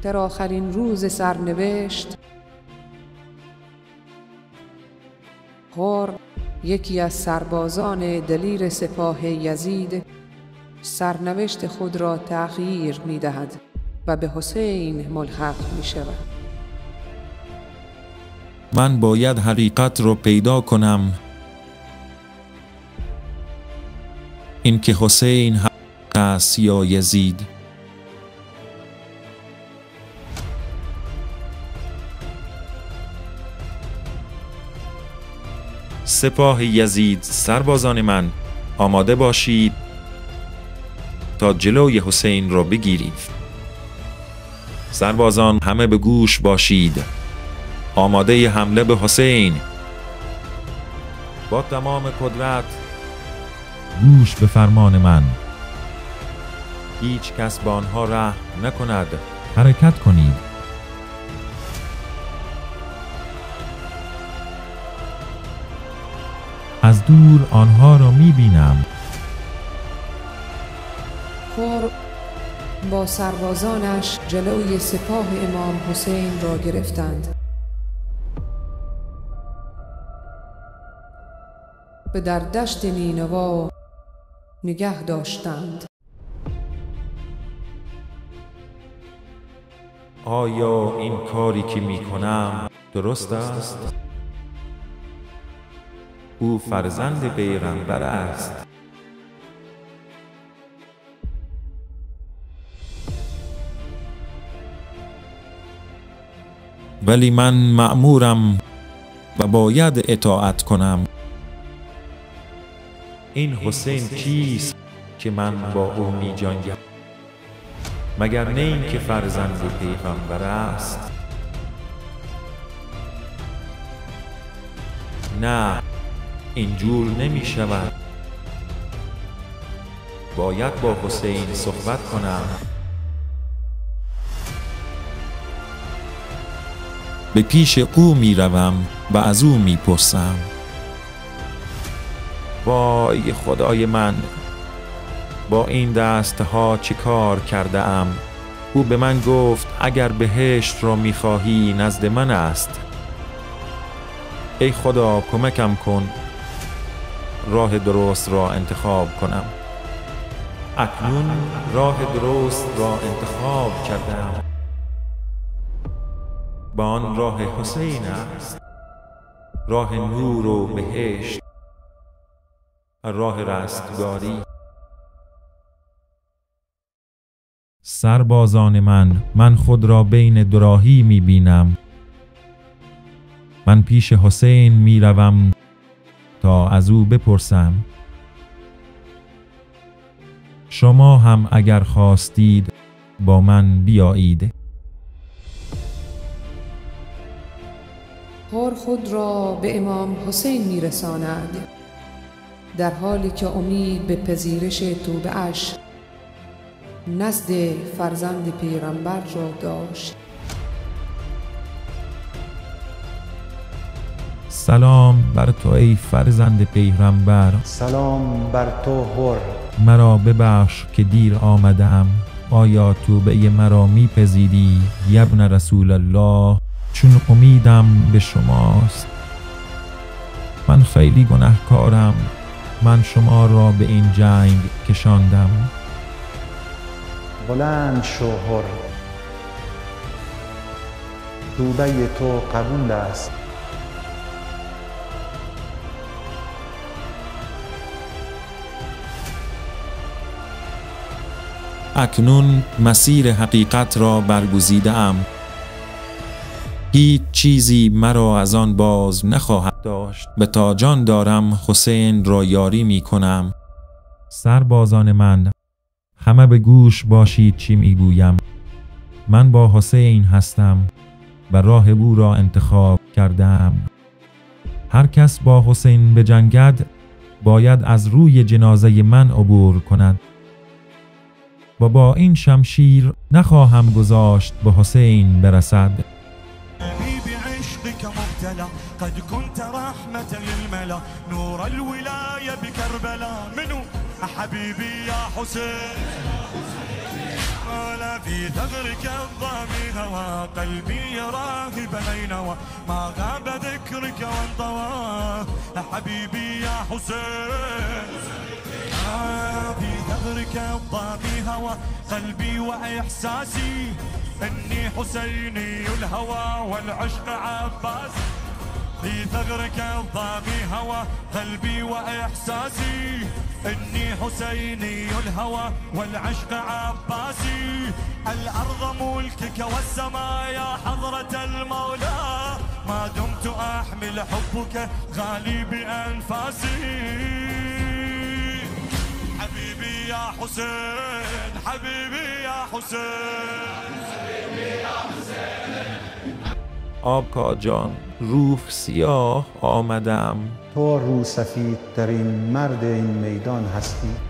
در آخرین روز سرنوشت هور، یکی از سربازان دلیر سپاه یزید، سرنوشت خود را تغییر می دهد و به حسین ملحق می شود. من باید حقیقت رو پیدا کنم، این که حسین حق است یا یزید. سپاه یزید، سربازان من، آماده باشید تا جلوی حسین را بگیرید. سربازان همه به گوش باشید، آماده حمله به حسین. با تمام قدرت گوش به فرمان من. هیچ کس به آنها رحم نکند. حرکت کنید. از دور آنها را می‌بینم. هور با سربازانش جلوی سپاه امام حسین را گرفتند. به در دشت نینوا نگه داشتند. آیا این کاری که می‌کنم درست است؟ او فرزند پیغمبر است. ولی من مأمورم و باید اطاعت کنم. این حسین کیست که من با او می جنگم؟ مگر نه این که فرزند پیغمبر است؟ نه، اینجور نمی شود. باید با حسین صحبت کنم. به پیش او می روم و از او می پرسم. وای خدای من، با این دستها چه کار کرده ام؟ او به من گفت اگر بهشت را می خواهی نزد من است. ای خدا کمکم کن راه درست را انتخاب کنم. اکنون راه درست را انتخاب کردم. با آن راه حسین است، راه نور و بهشت، راه رستگاری. سربازان من خود را بین دو راهی می بینم. من پیش حسین می روم تا از او بپرسم. شما هم اگر خواستید با من بیایید. هور خود را به امام حسین می رساند، در حالی که امید به پذیرش توبه‌اش نزد فرزند پیغمبر را داشت. سلام بر تو ای فرزند پیغمبر. سلام بر تو هور. مرا ببخش که دیر آمدم. آیا توبه مرا میپذیری ابن رسول الله؟ چون امیدم به شماست. من خیلی گناهکارم. من شما را به این جنگ کشاندم. بلند شو هور. توبه تو قبول است. اکنون مسیر حقیقت را برگزیده‌ام. هیچ چیزی مرا از آن باز نخواهد داشت. به تا جان دارم حسین را یاری می کنم. سربازان من، همه به گوش باشید چی می گویم. من با حسین هستم و راه او را انتخاب کردم. هر کس با حسین بجنگد باید از روی جنازه من عبور کند. و با این شمشیر نخواهم گذاشت به حسین برسد. قد كنت رحمة للملا نور الولاية بكربلاء منو حبيبي يا حسين لا في ثغرك الضامي هوى قلبي يراهب بينوى ما غاب ذكرك وانطوى حبيبي يا حسين في ثغرك الضامي هوى قلبي وإحساسي إني حسيني الهوى والعشق عباسي في ثغرك الضامي هوى قلبي وإحساسي إني حسيني الهوى والعشق عباسي الأرض ملكك والسماء يا حضرة المولى ما دمت أحمل حبك غالي بأنفاسي حبيبي يا حسين حبيبي يا حسين حبيبي يا حسين آبکا جان روح سیاه آمدم تو رو سفید ترین مرد این میدان هستی.